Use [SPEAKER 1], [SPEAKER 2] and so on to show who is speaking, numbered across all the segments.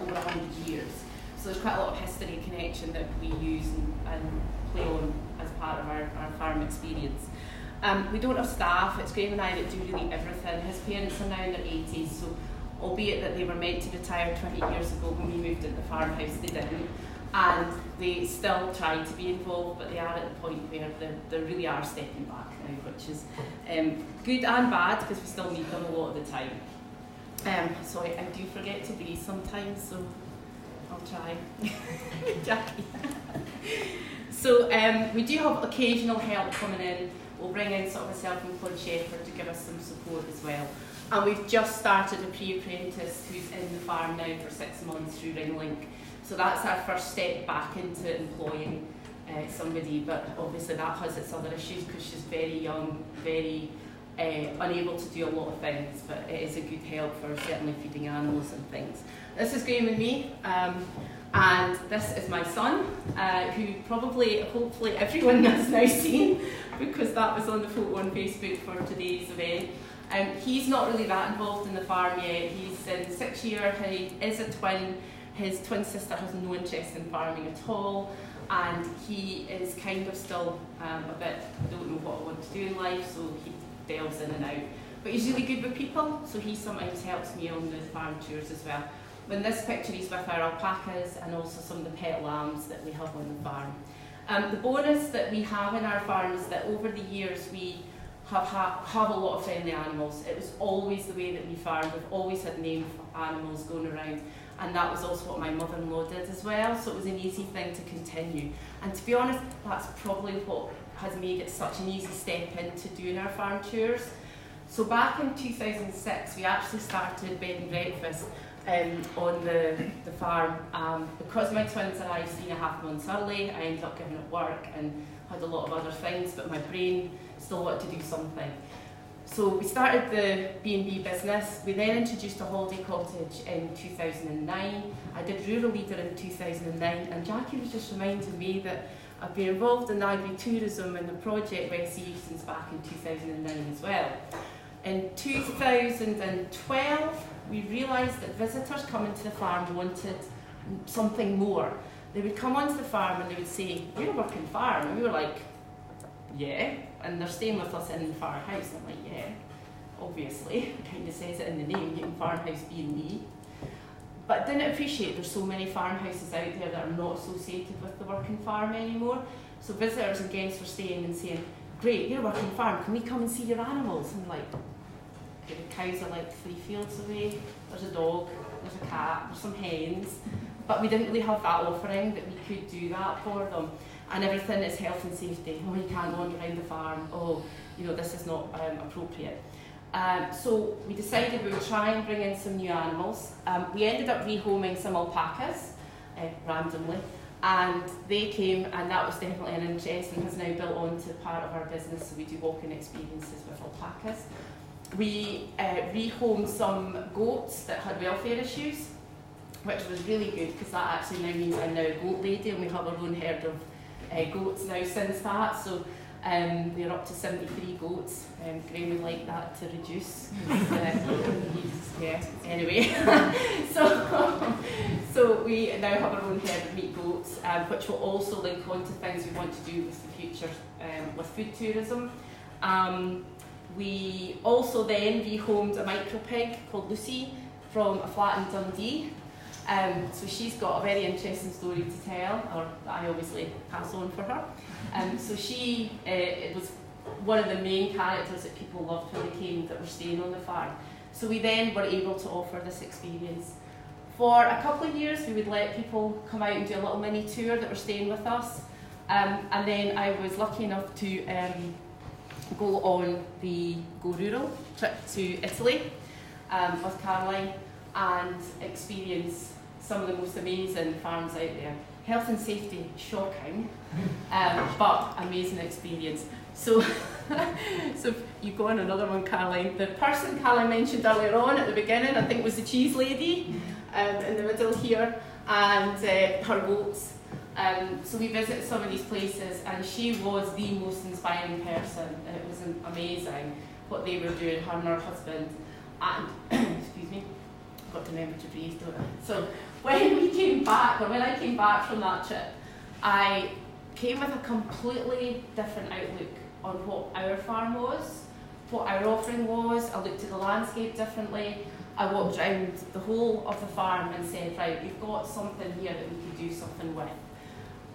[SPEAKER 1] over 100 years. So there's quite a lot of history and connection that we use and play on as part of our farm experience. We don't have staff. It's Graeme and I that do really everything. His parents are now in their 80s, so albeit that they were meant to retire 20 years ago when we moved into the farmhouse, they didn't. And they still try to be involved, but they are at the point where they really are stepping back now, which is good and bad, because we still need them a lot of the time. So I do forget to breathe sometimes, so I'll try. Jackie. So we do have occasional help coming in. We'll bring in sort of a self-employed shepherd to give us some support as well. And we've just started a pre-apprentice who's in the farm now for 6 months through Ringlink. So that's our first step back into employing somebody, but obviously that has its other issues because she's very young, very unable to do a lot of things, but it is a good help for certainly feeding animals and things. This is Graeme and me, and this is my son, who probably, hopefully everyone has now seen, because that was on the photo on Facebook for today's event. He's not really that involved in the farm yet. He's in 6th year, he is a twin. His twin sister has no interest in farming at all, and he is kind of still a bit, I don't know what I want to do in life, so he delves in and out. But he's really good with people, so he sometimes helps me on the farm tours as well. In this picture he's with our alpacas and also some of the pet lambs that we have on the farm. The bonus that we have in our farm is that over the years we have a lot of friendly animals. It was always the way that we farmed. We've always had named animals going around, and that was also what my mother-in-law did as well, so it was an easy thing to continue. And to be honest, that's probably what has made it such an easy step into doing our farm tours. So back in 2006 we actually started bed and breakfast on the farm. Because my twins arrived 3.5 months early, I ended up giving up work and had a lot of other things, but my brain still wanted to do something. So we started the B&B business. We then introduced a holiday cottage in 2009. I did Rural Leader in 2009, and Jackie was just reminding me that I've been involved in agritourism and the project West since back in 2009 as well. In 2012, we realised that visitors coming to the farm wanted something more. They would come onto the farm and they would say, "You're a working farm," and we were like, "Yeah," and they're staying with us in the farmhouse. I'm like, "Yeah, obviously," it kind of says it in the name, getting farmhouse B&B. But didn't appreciate there's so many farmhouses out there that are not associated with the working farm anymore. So visitors and guests were staying and saying, "Great, you're a working farm, can we come and see your animals?" And I'm like, okay, the cows are like 3 fields away, there's a dog, there's a cat, there's some hens, but we didn't really have that offering that we could do that for them. And everything is health and safety. "Oh, you can't wander around the farm. Oh, you know, this is not appropriate." So we decided we would try and bring in some new animals. We ended up rehoming some alpacas randomly, and they came, and that was definitely an interest and has now built on to part of our business, so we do walking experiences with alpacas. We rehomed some goats that had welfare issues, which was really good because that actually now means I'm now a goat lady, and we have our own herd of goats now since that. So we're up to 73 goats. Graeme would like that to reduce. Yeah, anyway. so we now have our own herd of meat goats, which will also link on to things we want to do with the future with food tourism. We also then rehomed a micro pig called Lousie from a flat in Dundee. So she's got a very interesting story to tell, or that I obviously pass on for her. So she it was one of the main characters that people loved when they came that were staying on the farm. So we then were able to offer this experience. For a couple of years we would let people come out and do a little mini tour that were staying with us. And then I was lucky enough to go on the Go Rural trip to Italy with Caroline and experience some of the most amazing farms out there. Health and safety, shocking, but amazing experience. So, so you go on another one, Caroline. The person Caroline mentioned earlier on at the beginning, I think was the cheese lady in the middle here, and her goats. So we visited some of these places, and she was the most inspiring person. It was amazing what they were doing, her and her husband. And excuse me, I've got to remember to breathe, don't I? So when we came back, or when I came back from that trip, I came with a completely different outlook on what our farm was, what our offering was. I looked at the landscape differently. I walked around the whole of the farm and said, right, we've got something here that we could do something with.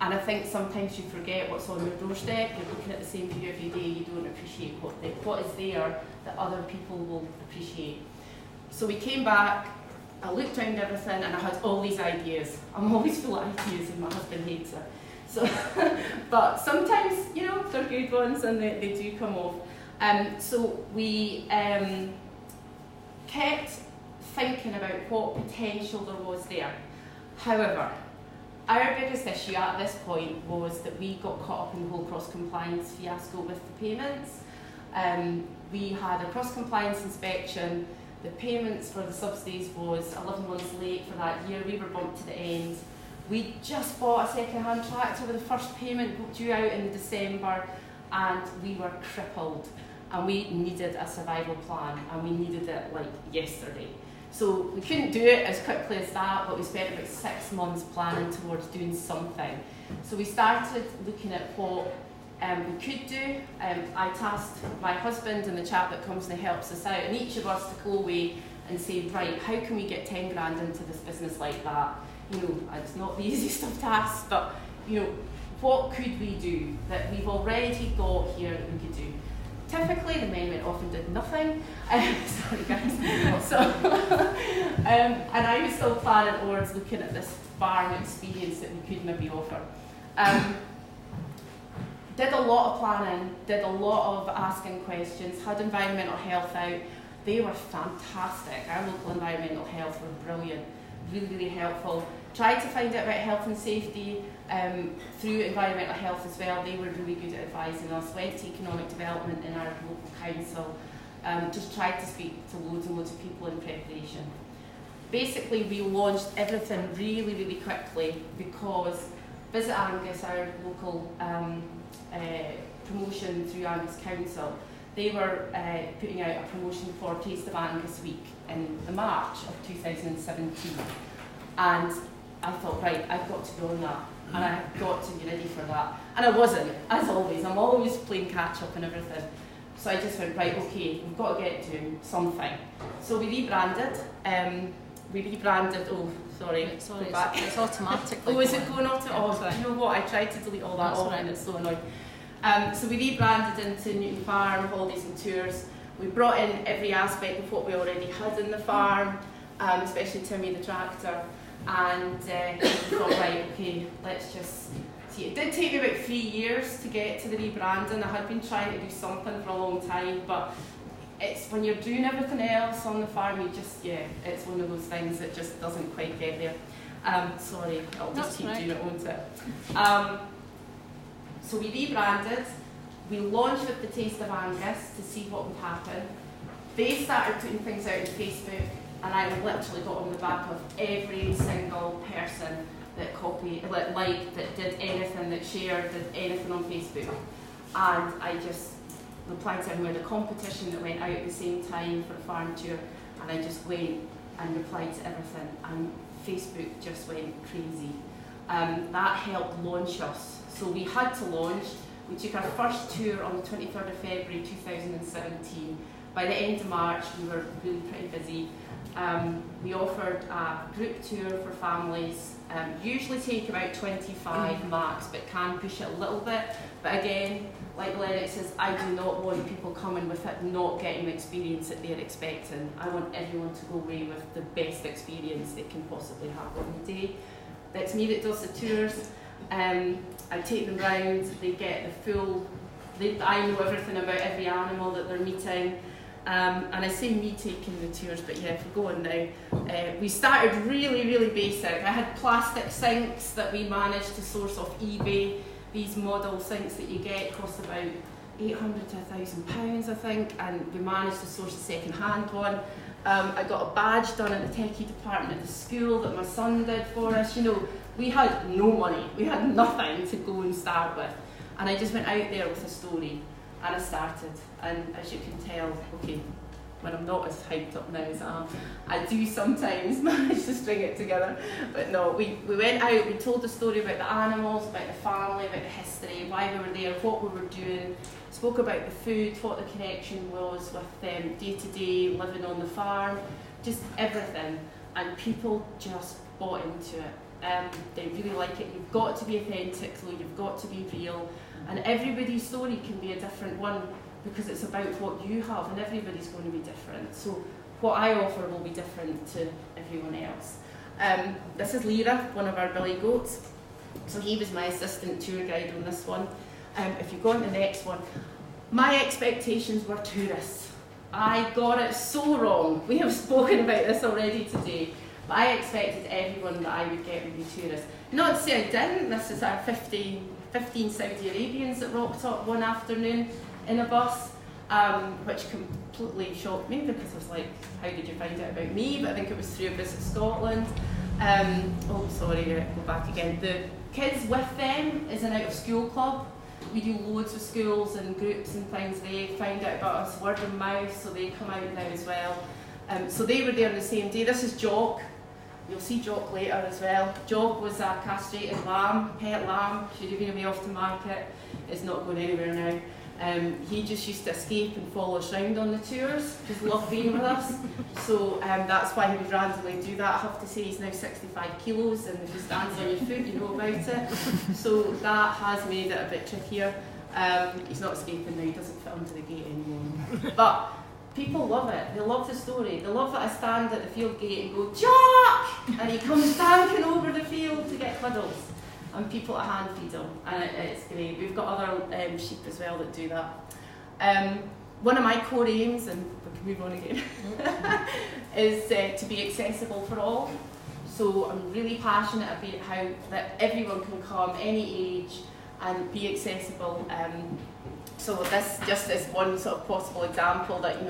[SPEAKER 1] And I think sometimes you forget what's on your doorstep. You're looking at the same view every day. You don't appreciate what is there that other people will appreciate. So we came back, I looked around everything, and I had all these ideas. I'm always full of ideas, and my husband hates it. So, but sometimes, you know, they're good ones, and they do come off. So we kept thinking about what potential there was there. However, our biggest issue at this point was that we got caught up in the whole cross-compliance fiasco with the payments. We had a cross-compliance inspection. The payments for the subsidies was 11 months late for that year. We were bumped to the end. We just bought a second-hand tractor with the first payment due out in December, and we were crippled. And we needed a survival plan, and we needed it like yesterday. So we couldn't do it as quickly as that, but we spent about 6 months planning towards doing something. So we started looking at what we could do. I tasked my husband and the chap that comes and helps us out, and each of us to go away and say, right, how can we get 10 grand into this business like that? You know, it's not the easiest of tasks, but you know, what could we do that we've already got here that we could do? Typically, the men went off and did nothing. Sorry, guys. So, and I was still planning towards looking at this farm experience that we could maybe offer. Did a lot of planning, did a lot of asking questions, had environmental health out. They were fantastic. Our local environmental health were brilliant, really, really helpful. Tried to find out about health and safety through environmental health as well. They were really good at advising us. Went to economic development in our local council. Just tried to speak to loads and loads of people in preparation. Basically, we launched everything really, really quickly because Visit Angus, our local promotion through Angus Council, they were putting out a promotion for Taste of Angus Week in the March of 2017. And I thought, right, I've got to go on that, and I've got to be ready for that. And I wasn't, as always. I'm always playing catch up and everything. So I just went, right, okay, we've got to get doing something. So we rebranded. Oh, sorry,
[SPEAKER 2] Sorry,
[SPEAKER 1] go back.
[SPEAKER 2] it's automatic.
[SPEAKER 1] Oh, is it going auto? Oh, you know what? I tried to delete all that off, and it's so annoying. So we rebranded into Newton Farm, Holidays and Tours. We brought in every aspect of what we already had in the farm, especially Timmy the tractor. And we thought, right, okay, let's just see. It did take me about 3 years to get to the rebranding. I had been trying to do something for a long time, but it's when you're doing everything else on the farm, you just, it's one of those things that just doesn't quite get there. Sorry, I'll just keep doing it, won't it? So we rebranded. We launched with the Taste of Angus to see what would happen. They started putting things out on Facebook, and I literally got on the back of every single person that liked, that did anything, that shared, did anything on Facebook. And I just replied to everyone, the competition that went out at the same time for a farm tour, and I just went and replied to everything, and Facebook just went crazy. That helped launch us. So we had to launch. We took our first tour on the 23rd of February 2017. By the end of March, we were really pretty busy. We offered a group tour for families, usually take about 25 max, but can push it a little bit. But again, like Lennox says, I do not want people coming with it not getting the experience that they're expecting. I want everyone to go away with the best experience they can possibly have on the day. That's me that does the tours. I take them round, they get the full, I know everything about every animal that they're meeting. And I say me taking the tours, but yeah, if we go on now. We started really, really basic. I had plastic sinks that we managed to source off eBay. These model sinks that you get cost about £800 to £1,000, I think, and we managed to source a second-hand one. I got a badge done at the techie department at the school that my son did for us. You know, we had no money. We had nothing to go and start with. And I just went out there with a story. And I started, and as you can tell, okay, when I'm not as hyped up now as I am. I do sometimes manage to string it together, but no, we went out, we told the story about the animals, about the family, about the history, why we were there, what we were doing, spoke about the food, what the connection was with them day-to-day living on the farm, just everything, and people just bought into it. They really like it. You've got to be authentic though, you've got to be real, and everybody's story can be a different one because it's about what you have, and everybody's going to be different. So what I offer will be different to everyone else. This is Lyra, one of our billy goats. So he was my assistant tour guide on this one. If you go on to the next one, my expectations were tourists. I got it so wrong. We have spoken about this already today. But I expected everyone that I would get would be tourists. Not to say I didn't. This is our 15 Saudi Arabians that rocked up one afternoon in a bus, which completely shocked me because I was like, how did you find out about me? But I think it was through a Visit Scotland. Oh, sorry, go back again. The Kids With Them is an out of school club. We do loads of schools and groups and things. They find out about us word of mouth, so they come out now as well. So they were there on the same day. This is Jock. You'll see Jock later as well. Jock was a castrated lamb, pet lamb. Should have been away off to market. It's not going anywhere now. He just used to escape and follow us round on the tours. Just loved being with us. So that's why he would randomly do that. I have to say he's now 65 kilos, and if he stands on your foot, you know about it. So that has made it a bit trickier. He's not escaping now, he doesn't fit under the gate anymore. But people love it. They love the story. They love that I stand at the field gate and go, Jock! And he comes dancing over the field to get cuddles. And people at hand feed them. And it's great. We've got other sheep as well that do that. One of my core aims, and we can move on again, is to be accessible for all. So I'm really passionate about how that everyone can come, any age, and be accessible. So this just is one sort of possible example that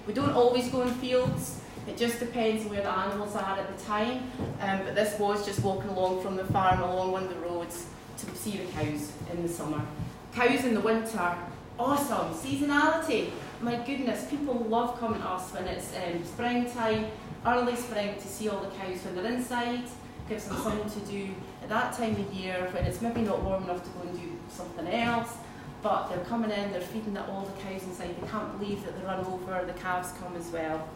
[SPEAKER 1] we don't always go in fields. It just depends where the animals are at the time. But this was just walking along from the farm along one of the roads to see the cows in the summer. Cows in the winter, awesome. Seasonality, my goodness, people love coming to us when it's springtime, early spring, to see all the cows when they're inside. Gives them something to do at that time of year when it's maybe not warm enough to go and do something else. But they're coming in, they're feeding all the cows inside. They can't believe that they run over, the calves come as well.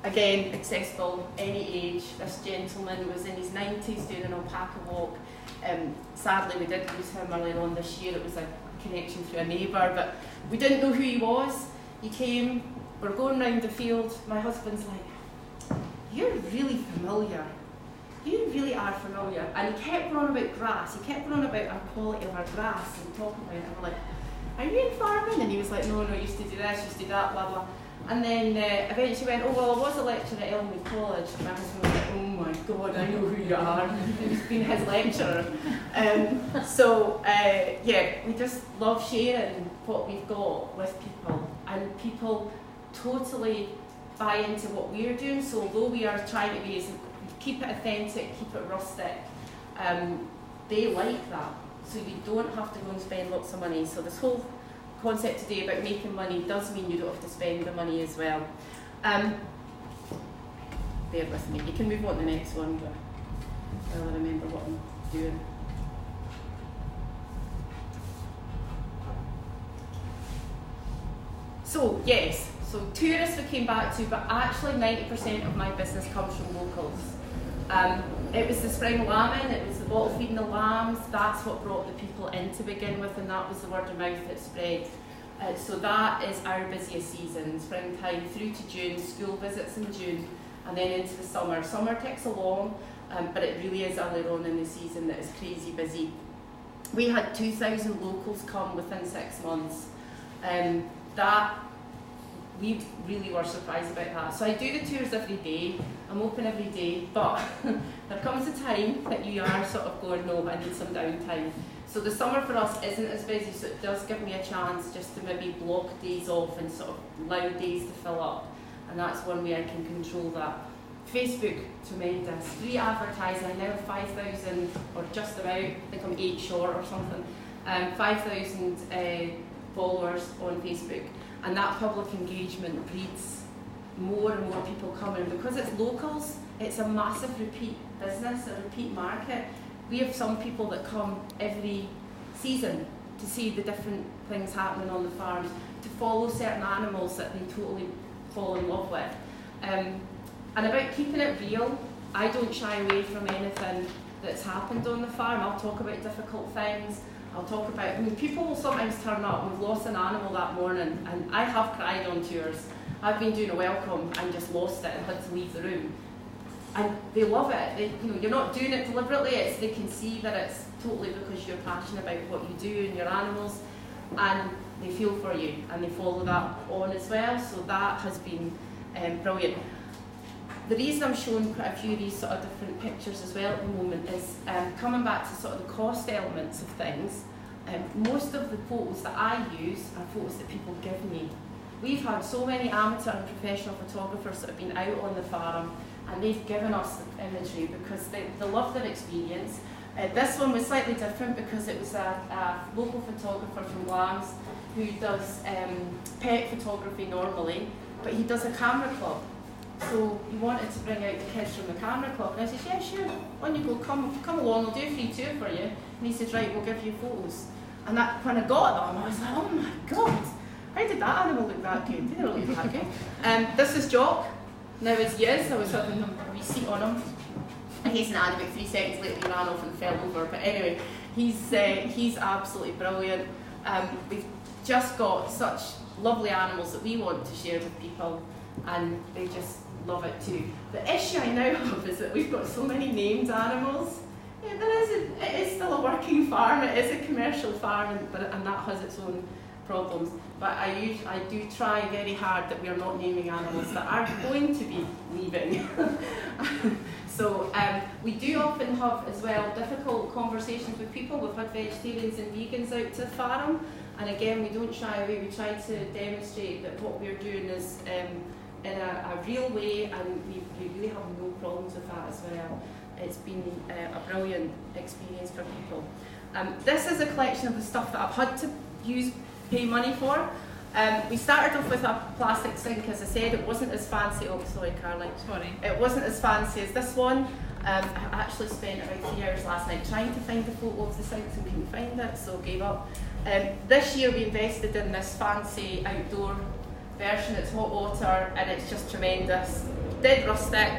[SPEAKER 1] Again, accessible, any age. This gentleman was in his 90s doing an alpaca walk. Sadly, we did lose him earlier on this year. It was a connection through a neighbour, but we didn't know who he was. He came, we're going round the field. My husband's like, you're really familiar. You really are familiar. And he kept on about grass. He kept on about our quality of our grass and talking about it. And we're like, are you in farming? And he was like, no, I used to do this, used to do that, blah, blah. And then eventually went, oh, well, I was a lecturer at Elmwood College. And my husband was like, oh my God, I know who you are. He's been his lecturer. Yeah, we just love sharing what we've got with people. And people totally buy into what we're doing. So although we are trying to keep it authentic, keep it rustic, they like that. So you don't have to go and spend lots of money. So this whole concept today about making money does mean you don't have to spend the money as well. Bear with me. You can move on to the next one, but I'll remember what I'm doing. So yes, so tourists we came back to, but actually 90% of my business comes from locals. It was the spring lambing, it was the bottle feeding the lambs, that's what brought the people in to begin with, and that was the word of mouth that spread. So that is our busiest season, springtime through to June, school visits in June, and then into the summer. Summer ticks along, but it really is earlier on in the season that is crazy busy. We had 2,000 locals come within 6 months. We really were surprised about that. So I do the tours every day, I'm open every day, but there comes a time that you are sort of going, no, I need some downtime. So the summer for us isn't as busy, so it does give me a chance just to maybe block days off and sort of allow days to fill up. And that's one way I can control that. Facebook, tremendous. Free advertising, I now have 5,000, or just about, I think I'm 8 short or something, 5,000 followers on Facebook, and that public engagement breeds more and more people coming. Because it's locals, it's a massive repeat business, a repeat market. We have some people that come every season to see the different things happening on the farms, to follow certain animals that they totally fall in love with. And about keeping it real, I don't shy away from anything that's happened on the farm. I'll talk about difficult things. I'll talk about, I mean, people will sometimes turn up. We've lost an animal that morning, and I have cried on tours. I've been doing a welcome and just lost it and had to leave the room. And they love it. They, you know, you're not doing it deliberately. They can see that it's totally because you're passionate about what you do and your animals, and they feel for you and they follow that on as well. So that has been brilliant. The reason I'm showing quite a few of these sort of different pictures as well at the moment is coming back to sort of the cost elements of things. Most of the photos that I use are photos that people give me. We've had so many amateur and professional photographers that have been out on the farm, and they've given us the imagery because they love their experience. This one was slightly different because it was a local photographer from Graeme who does pet photography normally, but he does a camera club. So he wanted to bring out the kids from the camera club, and I said, yeah, sure, on you go, come along, I'll do a free tour for you. And he says, right, we'll give you photos. And that, when I got them, I was like, oh my God, how did that animal look that good? They didn't look that good. This is Jock. Now as he is, I was having him a wee seat on him. And he's an animal, about 3 seconds later he ran off and fell over. But anyway, he's absolutely brilliant. We've just got such lovely animals that we want to share with people, and they just love it too. The issue I now have is that we've got so many named animals. Yeah, it is still a working farm, it is a commercial farm, and that has its own problems. But I do try very hard that we are not naming animals that are going to be leaving. So we do often have as well difficult conversations with people. We've had vegetarians and vegans out to the farm, and again we don't shy away. We try to demonstrate that what we're doing is in a real way, and we really have no problems with that as well. It's been a brilliant experience for people. This is a collection of the stuff that I've had to pay money for. We started off with a plastic sink, as I said. It wasn't as fancy. Oh, sorry, Caroline. Sorry. It wasn't as fancy as this one. I actually spent about 3 hours last night trying to find the photo of the sinks and couldn't find it, so gave up. This year we invested in this fancy outdoor version. It's hot water and it's just tremendous. Dead rustic,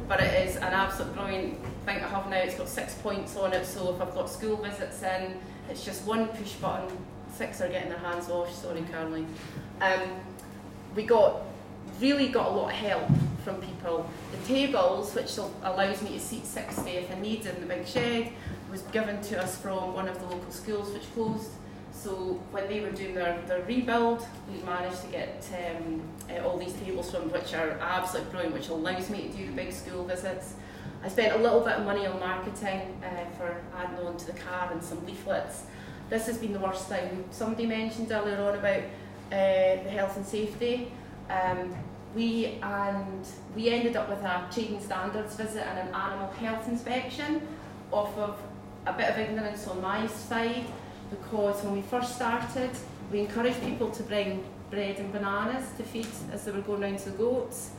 [SPEAKER 1] but it is an absolute brilliant thing to have now. It's got 6 points on it, so if I've got school visits in, it's just one push button. 6 are getting their hands washed, sorry Caroline. We really got a lot of help from people. The tables, which allows me to seat 60 if I need in the big shed, was given to us from one of the local schools which closed. So when they were doing their rebuild, we managed to get all these tables from, which are absolutely brilliant, which allows me to do the big school visits. I spent a little bit of money on marketing for adding on to the car and some leaflets. This has been the worst thing. Somebody mentioned earlier on about the health and safety. We ended up with a trading standards visit and an animal health inspection off of a bit of ignorance on my side, because when we first started, we encouraged people to bring bread and bananas to feed as they were going round to the goats,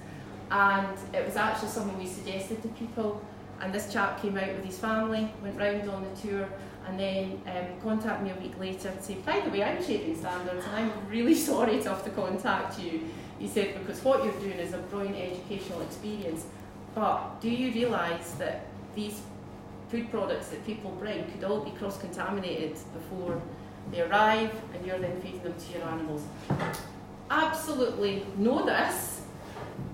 [SPEAKER 1] and it was actually something we suggested to people, and this chap came out with his family, went round on the tour, and then contacted me a week later to say, by the way, I'm trading standards and I'm really sorry to have to contact you. He said, because what you're doing is a brilliant educational experience, but do you realise that these food products that people bring could all be cross-contaminated before they arrive, and you're then feeding them to your animals? Absolutely know this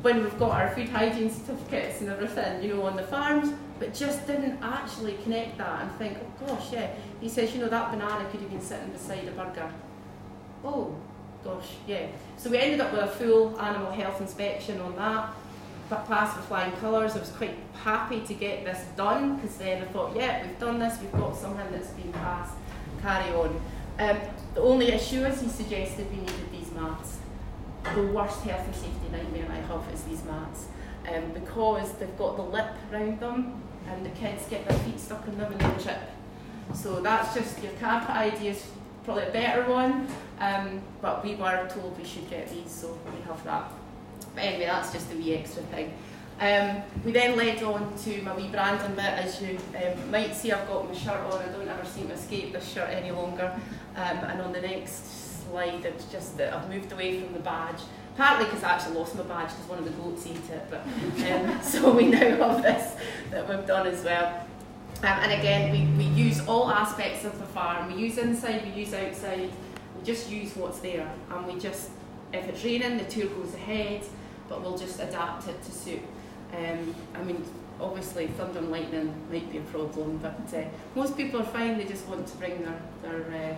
[SPEAKER 1] when we've got our food hygiene certificates and everything, you know, on the farms, but just didn't actually connect that and think, oh gosh, yeah. He says, you know, that banana could have been sitting beside a burger. Oh gosh, yeah. So we ended up with a full animal health inspection on that, but passed with flying colours. I was quite happy to get this done, because then I thought, yeah, we've done this, we've got something that's been passed, carry on. The only issue is he suggested we needed these mats. The worst health and safety nightmare I have is these mats, because they've got the lip around them and the kids get their feet stuck in them and they trip. So that's just, your carpet idea is probably a better one, but we were told we should get these, so we have that. But anyway, that's just a wee extra thing. We then led on to my wee branding bit. As you might see, I've got my shirt on. I don't ever seem to escape this shirt any longer. And on the next slide, it's just that I've moved away from the badge. Partly because I actually lost my badge because one of the goats ate it, but so we now have this that we've done as well. And again, we use all aspects of the farm. We use inside, we use outside, we just use what's there. And we just, if it's raining, the tour goes ahead, but we'll just adapt it to suit. I mean, obviously thunder and lightning might be a problem, but most people are fine, they just want to bring their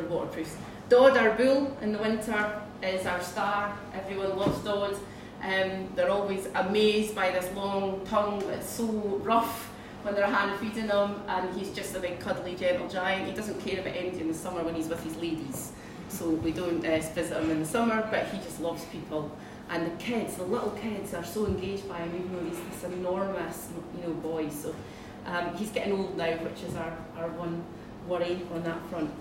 [SPEAKER 1] waterproofs. Dodd, our bull, in the winter is our star. Everyone loves Dodd. They're always amazed by this long tongue that's so rough when they're hand feeding him, and he's just a big cuddly gentle giant. He doesn't care about anything in the summer when he's with his ladies, so we don't visit him in the summer, but he just loves people. And the kids, the little kids, are so engaged by him, even though he's this enormous, boy. So he's getting old now, which is our one worry on that front.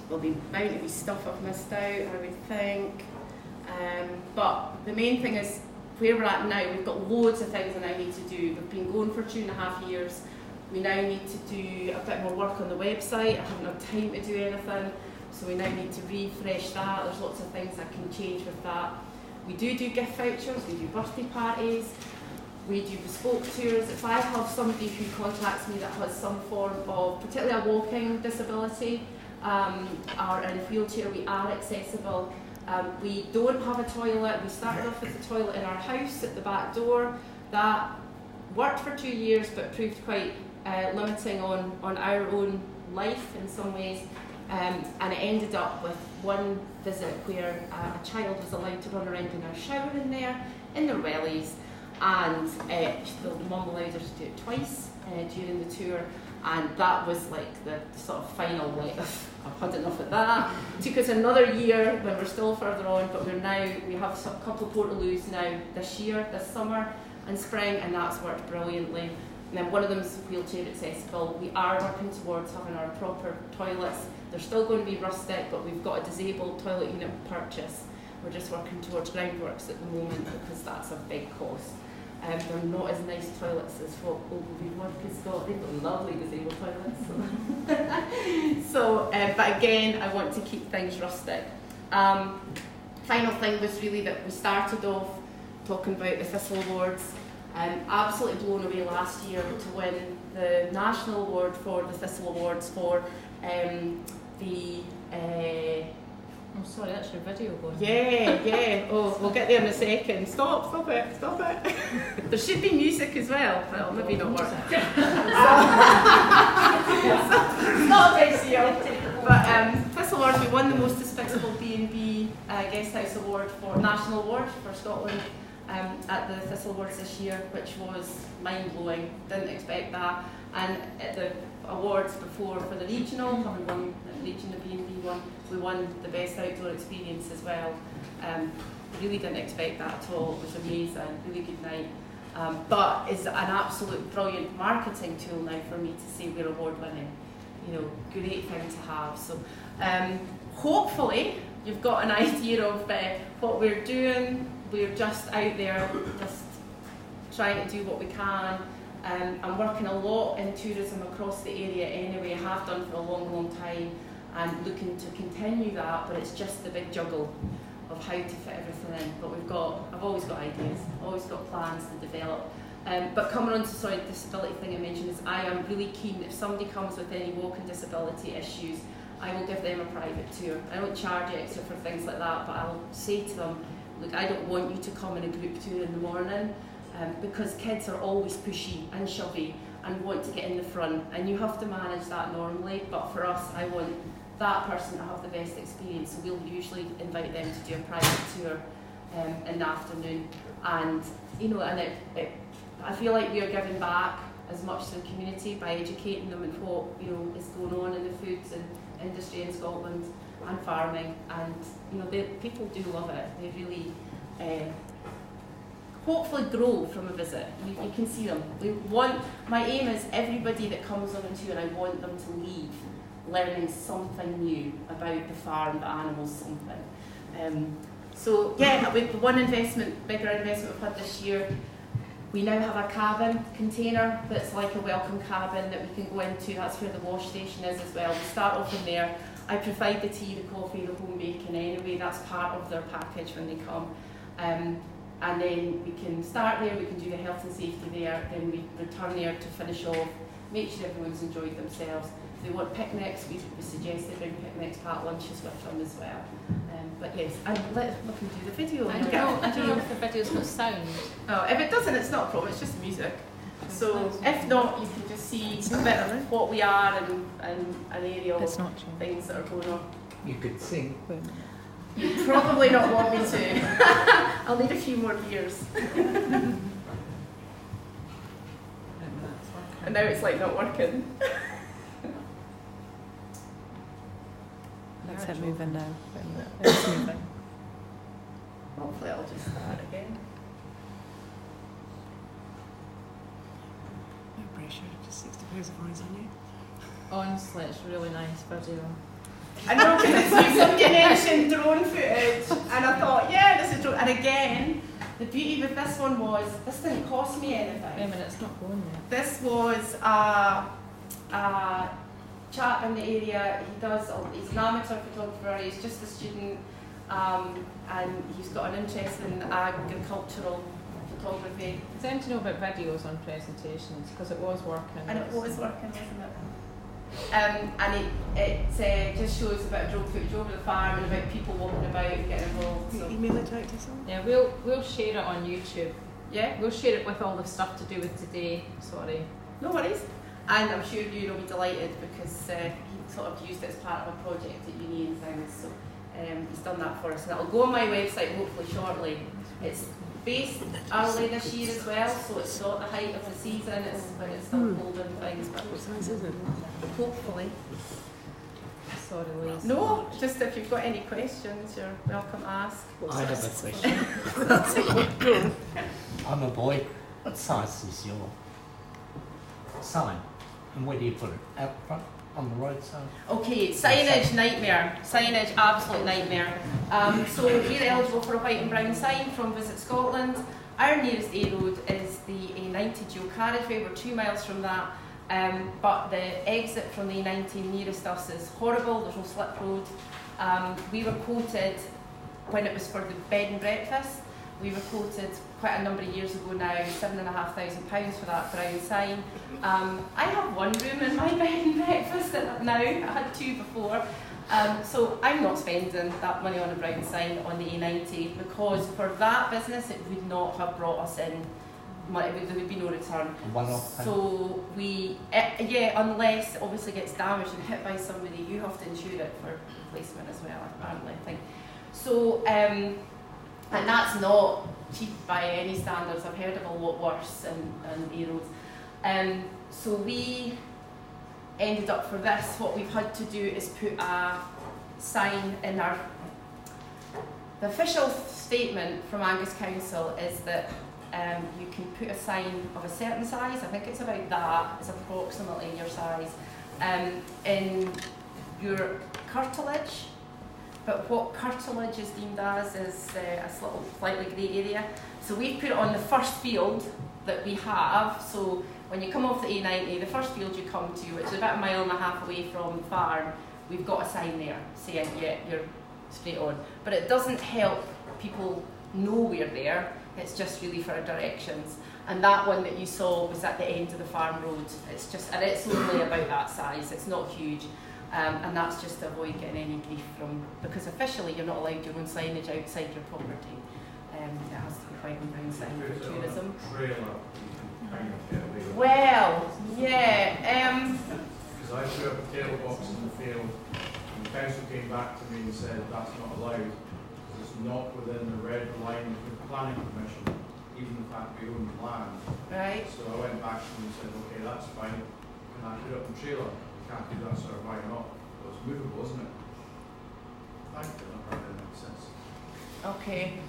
[SPEAKER 1] There'll be bound to be stuff I've missed out, I would think. But the main thing is where we're at now. We've got loads of things that I need to do. We've been going for 2.5 years. We now need to do a bit more work on the website. I haven't had time to do anything, so we now need to refresh that. There's lots of things I can change with that. We do gift vouchers, we do birthday parties, we do bespoke tours. If I have somebody who contacts me that has some form of, particularly a walking disability, or in a wheelchair, we are accessible. We don't have a toilet. We started off with a toilet in our house at the back door. That worked for 2 years, but proved quite limiting on our own life in some ways. And it ended up with one visit where a child was allowed to run around in our shower in there, in their wellies, and the mum allowed her to do it twice during the tour, and that was like the sort of final, like, I've had enough of that. It took us another year when we're still further on, but we have a couple of portaloos now this summer and spring, and that's worked brilliantly. And then one of them is wheelchair accessible. We are working towards having our proper toilets. They're still going to be rustic, but we've got a disabled toilet unit purchase. We're just working towards groundworks at the moment because that's a big cost. They're not as nice toilets as what we've worked in Scotland. They've got lovely disabled toilets. So, but again, I want to keep things rustic. Final thing was really that we started off talking about the Thistle Awards. Absolutely blown away last year to win the national award for the Thistle Awards for
[SPEAKER 2] Oh, sorry, that's your video going.
[SPEAKER 1] Yeah. Oh, we'll get there in a second. Stop it. There should be music as well. Well, maybe not work. It's not a big deal. But Thistle Awards, we won the most despicable B&B Guest House Award National Award for Scotland at the Thistle Awards this year, which was mind-blowing. Didn't expect that. And at the awards before for the regional, having won the region, the B&B one, we won the best outdoor experience as well. Really didn't expect that at all. It was amazing, really good night. But it's an absolute brilliant marketing tool now for me to say we're award winning. Great thing to have. So hopefully you've got an idea of what we're doing. We're just out there, just trying to do what we can. I'm working a lot in tourism across the area anyway. I have done for a long time, and looking to continue that, but it's just the big juggle of how to fit everything in. But I've always got ideas, always got plans to develop. But coming on to the disability thing I mentioned, is I am really keen, if somebody comes with any walking disability issues, I will give them a private tour. I don't charge extra for things like that, but I'll say to them, look, I don't want you to come in a group tour in the morning, because kids are always pushy and shovey and want to get in the front, and you have to manage that normally. But for us, I want that person to have the best experience, so we'll usually invite them to do a private tour in the afternoon. And I feel like we are giving back as much to the community by educating them in what is going on in the foods and industry in Scotland and farming, and people do love it. They really hopefully grow from a visit. You can see them. My aim is everybody that comes on a tour, I want them to leave learning something new about the farm, the animals, something. So yeah, with the one bigger investment we've had this year, we now have a cabin container that's like a welcome cabin that we can go into. That's where the wash station is as well. We start off in there. I provide the tea, the coffee, the home bacon anyway. That's part of their package when they come. And then we can start there, we can do the health and safety there, then we return there to finish off, make sure everyone's enjoyed themselves. If they want picnics, we suggest they bring picnics, pack lunches with them as well. But yes, and let them do the video.
[SPEAKER 2] I don't know if the video's got sound.
[SPEAKER 1] Oh, if it doesn't, it's not a problem, it's just music. So if not, you can just see a bit of what we are and an area of things that are going on.
[SPEAKER 3] You could sing.
[SPEAKER 1] You probably not want me to. I'll need a few more beers. And now it's like not working.
[SPEAKER 4] Let's hit moving now. It's moving.
[SPEAKER 1] Hopefully I'll just start again.
[SPEAKER 4] No pressure, just 60 pairs of eyes on you.
[SPEAKER 2] Honestly, it's really nice video.
[SPEAKER 1] I know, because it's like somebody mentioned drone footage, and I thought, yeah, this is drone. And again, the beauty with this one was, this didn't cost me anything.
[SPEAKER 2] Wait a minute, it's not going yet.
[SPEAKER 1] This was a chap in the area. He's an amateur photographer, he's just a student, and he's got an interest in agricultural photography.
[SPEAKER 2] It's time to know about videos on presentations, because it was working.
[SPEAKER 1] And it was working, wasn't it? And it just shows a bit of drone footage over the farm and about people walking about and getting involved. So.
[SPEAKER 4] Email it out to us.
[SPEAKER 2] Yeah, we'll share it on YouTube.
[SPEAKER 1] Yeah?
[SPEAKER 2] We'll share it with all the stuff to do with today. Sorry.
[SPEAKER 1] No worries. And I'm sure you'll be delighted because he sort of used it as part of a project at uni and things. So he's done that for us. And it'll go on my website hopefully shortly. It's based early this year as well, so it's not the height of the season, it's when it's still cold and things. But
[SPEAKER 4] What size is it?
[SPEAKER 1] hopefully.
[SPEAKER 2] Sorry, Louise.
[SPEAKER 1] No, just if you've got any questions, you're welcome to ask.
[SPEAKER 3] I have a question. I'm a boy. What size is your sign? And where do you put it? Out front? On the roadside?
[SPEAKER 1] Okay, signage nightmare. Signage absolute nightmare. So we're eligible for a white and brown sign from Visit Scotland. Our nearest A road is the A90 dual carriageway. We're 2 miles from that. But the exit from the A90 nearest us is horrible. There's no slip road. We were quoted when it was for the bed and breakfast. We were quoted quite a number of years ago now, £7,500 for that brown sign. I have one room in my bed and breakfast now. I had 2 before. So I'm not spending that money on a brown sign on the A90 because for that business it would not have brought us in. There would be no return.
[SPEAKER 3] One-off.
[SPEAKER 1] So unless it obviously gets damaged and hit by somebody, you have to insure it for replacement as well, apparently, I think. So, and that's not cheap by any standards. I've heard of a lot worse in A roads. So we ended up for this, what we've had to do is put a sign in the official statement from Angus Council is that you can put a sign of a certain size, I think it's about that, it's approximately your size, in your curtilage. But what curtilage is deemed as is a slightly grey area. So we've put it on the first field that we have. So when you come off the A90, the first field you come to, which is about 1.5 miles away from the farm, we've got a sign there saying, yeah, you're straight on. But it doesn't help people know we're there. It's just really for our directions. And that one that you saw was at the end of the farm road. And it's only about that size. It's not huge. And that's just to avoid getting any grief from, because officially you're not allowed your own signage outside your property. It has to be white and brown sign for tourism. Well, yeah.
[SPEAKER 5] Because I threw up a tail box in the field, and the council came back to me and said that's not allowed, because it's not within the red line of the planning permission, even the fact we own the land.
[SPEAKER 1] Right.
[SPEAKER 5] So I went back to them and said, okay, that's fine. Can I put it up in trailer? Can't do that, sir, why not? Well, it's movable, isn't it? Thank you, that probably makes sense.
[SPEAKER 1] Okay.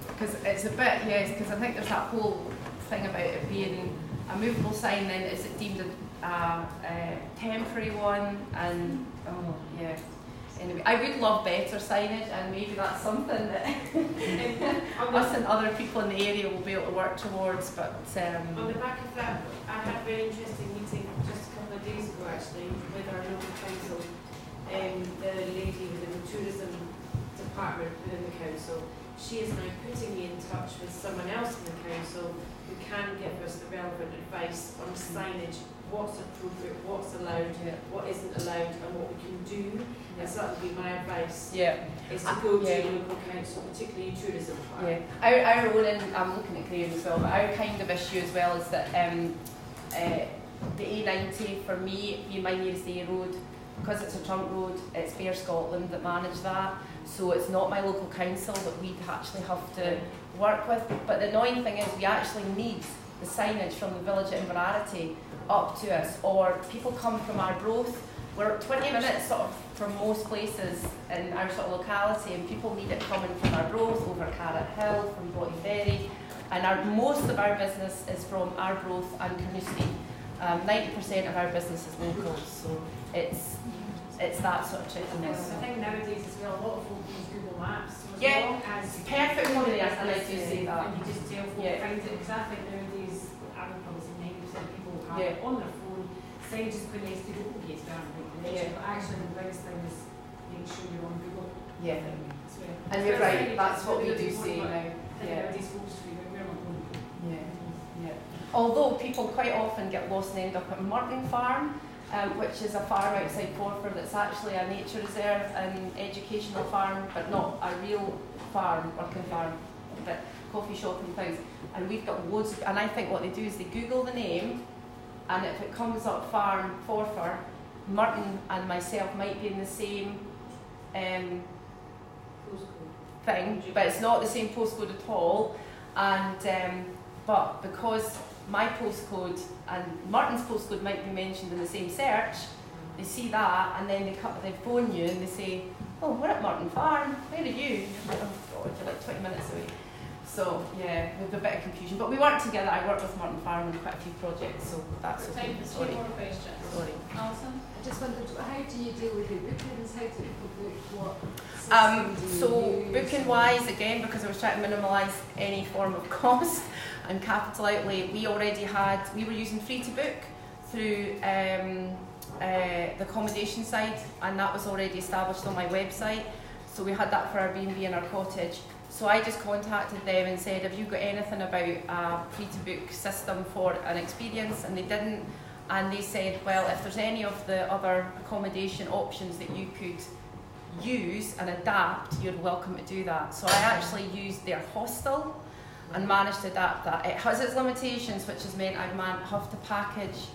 [SPEAKER 1] Because it's a bit, yes, because I think there's that whole thing about it being a movable sign, then is it deemed a temporary one, and Oh, yeah. Anyway, I would love better signage, and maybe that's something that us and other people in the area will be able to work towards. But
[SPEAKER 6] on the back of that, I had a very interesting meeting just a couple of days ago actually with our local council, the lady within the tourism department within the council. She is now putting me in touch with someone else in the council who can give us the relevant advice on signage, what's appropriate, what's allowed, what isn't allowed, and what we can do. And so that would be my advice. Is to go to your local council, particularly tourism part.
[SPEAKER 1] Our own, and I'm looking at Graeme as well, but our kind of issue as well is that the A90 for me, being my nearest A road, because it's a trunk road, it's Fair Scotland that manage that. So it's not my local council that we actually have to work with. But the annoying thing is we actually need the signage from the village at Inverarity up to us, or people come from Arbroath. We're 20 minutes sort of from most places in our sort of locality, and people need it coming from Arbroath, over Carrot Hill, from Botty Ferry, and most of our business is from Arbroath and Carnoustie. 90% of our business is local, so it's that sort of trickiness.
[SPEAKER 6] I think nowadays as well, a lot of folk use Google Maps. So as
[SPEAKER 1] Yeah,
[SPEAKER 6] long as
[SPEAKER 1] perfect for me, and I do say that.
[SPEAKER 6] And you just tell folk find it, because I think nowadays, I would probably say 90% of people have it on their phone. Signage is quite nice to go, okay, it's down but actually the biggest thing is make sure you're on Google.
[SPEAKER 1] Yeah.
[SPEAKER 6] So,
[SPEAKER 1] And you're right, that's what we do say now.
[SPEAKER 6] I think nowadays folks do, but we're not on Google.
[SPEAKER 1] Yeah. Although people quite often get lost and end up at Murton Farm, which is a farm outside Forfar that's actually a nature reserve and educational farm, but not a real farm, working farm, but coffee shop and things. And we've got loads of, and I think what they do is they Google the name, and if it comes up farm Forfar, Murton and myself might be in the same thing, but it's not the same postcode at all. And but because my postcode and Martin's postcode might be mentioned in the same search, they see that and then they phone you and they say, oh, we're at Murton Farm, where are you? You're like, oh God, you're like 20 minutes away. So yeah, there's a bit of confusion, but we work together. I work with Murton Farm on quite a few projects, so that's okay.
[SPEAKER 6] Time for 2 more questions.
[SPEAKER 1] Sorry.
[SPEAKER 6] Alison?
[SPEAKER 7] I just wondered, how do you deal with your bookings? How do people book? What
[SPEAKER 1] So
[SPEAKER 7] system do you use?
[SPEAKER 1] booking wise, again, because I was trying to minimise any form of cost and capital outlay, we were using free to book through the accommodation side, and that was already established on my website. So we had that for our B&B and our cottage. So I just contacted them and said, have you got anything about a free to book system for an experience? And they didn't. And they said, well, if there's any of the other accommodation options that you could use and adapt, you're welcome to do that. So I actually used their hostel and managed to adapt that. It has its limitations, which has meant I have to package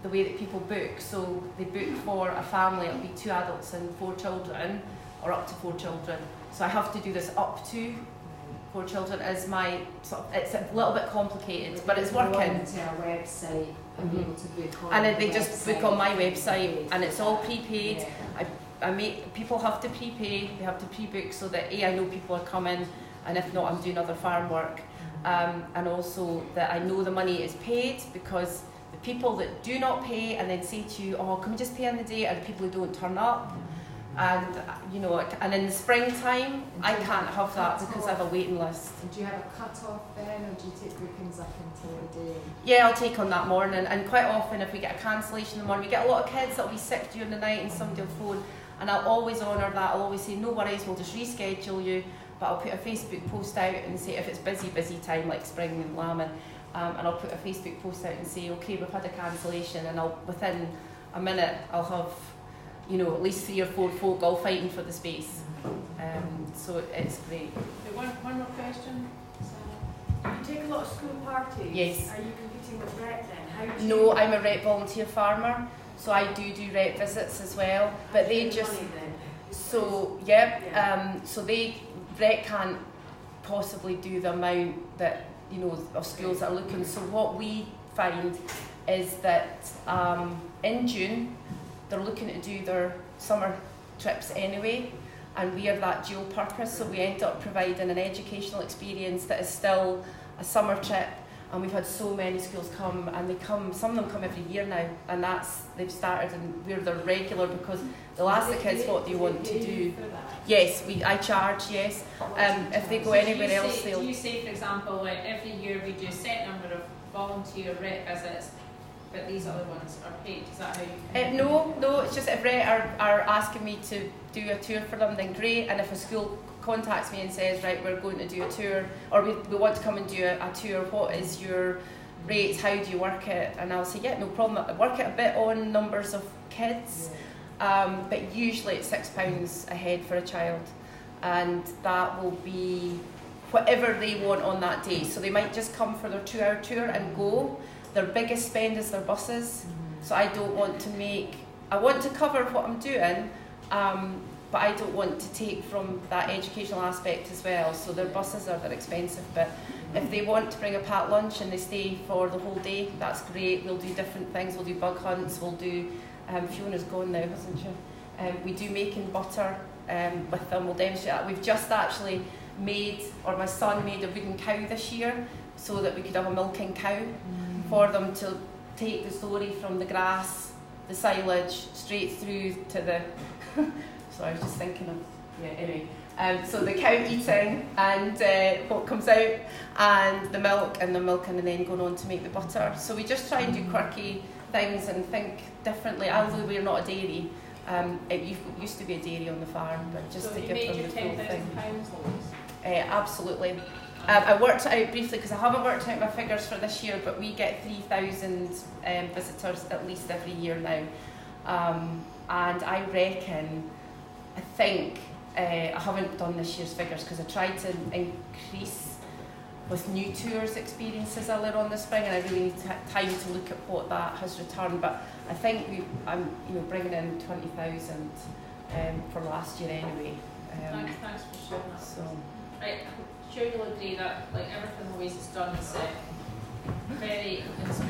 [SPEAKER 1] the way that people book. So they book for a family, it'll be 2 adults and 4 children, or up to 4 children. So I have to do this up to 4 children as my it's a little bit complicated, but it's working.
[SPEAKER 7] To our website and be able to book on.
[SPEAKER 1] And then they just book on my website, and it's all prepaid.
[SPEAKER 7] Yeah.
[SPEAKER 1] I make people have to prepay, they have to pre-book so that I know people are coming, and if not, I'm doing other farm work. And also that I know the money is paid, because the people that do not pay and then say to you, oh, can we just pay on the day, are the people who don't turn up. And and in the springtime, I can't have that because I have a waiting list.
[SPEAKER 7] And do you have a cut-off then, or do you take bookings up until the day?
[SPEAKER 1] Yeah, I'll take on that morning, and quite often if we get a cancellation in the morning, we get a lot of kids that'll be sick during the night and somebody will phone, and I'll always honour that. I'll always say, no worries, we'll just reschedule you, but I'll put a Facebook post out and say, if it's busy time like spring and lambing, and I'll put a Facebook post out and say, okay, we've had a cancellation, and within a minute I'll have at least 3 or 4 folk all fighting for the space. So it's great.
[SPEAKER 6] One more question. You take a lot of school parties.
[SPEAKER 1] Yes.
[SPEAKER 6] Are you competing with rep then? How do
[SPEAKER 1] No, I'm a rep volunteer farmer, so I do rep visits as well. But they just so rep can't possibly do the amount that of schools that are looking. So what we find is that in June they're looking to do their summer trips anyway, and we are that dual purpose, so we end up providing an educational experience that is still a summer trip, And we've had so many schools come, and some of them come every year now, and they've started, and we're the regular, because they'll ask the kids what they want to do. Yes, I charge, yes. If they go anywhere else,
[SPEAKER 2] Do you say, for example, like every year we do a set number of volunteer rep visits, but these other ones are paid? Is that how you?
[SPEAKER 1] No, it's just if rep are asking me to do a tour for them, then great. And if a school contacts me and says, right, we're going to do a tour, or we want to come and do a tour, what is your rates, how do you work it? And I'll say, yeah, no problem. I work it a bit on numbers of kids, but usually it's £6 a head for a child, and that will be whatever they want on that day. So they might just come for their 2-hour tour and go. Their biggest spend is their buses, so I don't want to I want to cover what I'm doing, but I don't want to take from that educational aspect as well. So their buses they're expensive, but if they want to bring a packed lunch and they stay for the whole day, that's great. We'll do different things. We'll do bug hunts. We'll do, Fiona's gone now, hasn't she? We do making butter with them. We'll demonstrate that. We've just actually my son made a wooden cow this year so that we could have a milking cow for them to take the story from the grass, the silage, straight through to the... So I was just thinking of, anyway. So the cow eating and what comes out, and the milk, and then going on to make the butter. So we just try and do quirky things and think differently. Although we're not a dairy, it used to be a dairy on the farm, but just
[SPEAKER 2] so
[SPEAKER 1] to
[SPEAKER 2] you
[SPEAKER 1] give them
[SPEAKER 2] made
[SPEAKER 1] the
[SPEAKER 2] your
[SPEAKER 1] full thing.
[SPEAKER 2] £10,000,
[SPEAKER 1] Absolutely. I worked it out briefly because I haven't worked out my figures for this year, but we get 3,000 visitors at least every year now, and I think I haven't done this year's figures because I tried to increase with new tours experiences earlier on this spring, and I really need time to look at what that has returned. But I think I'm bringing in 20,000 for last year anyway.
[SPEAKER 2] Thanks for sharing that.
[SPEAKER 1] So.
[SPEAKER 2] Right, I'm sure you'll agree that like everything Louise has done is very inspiring.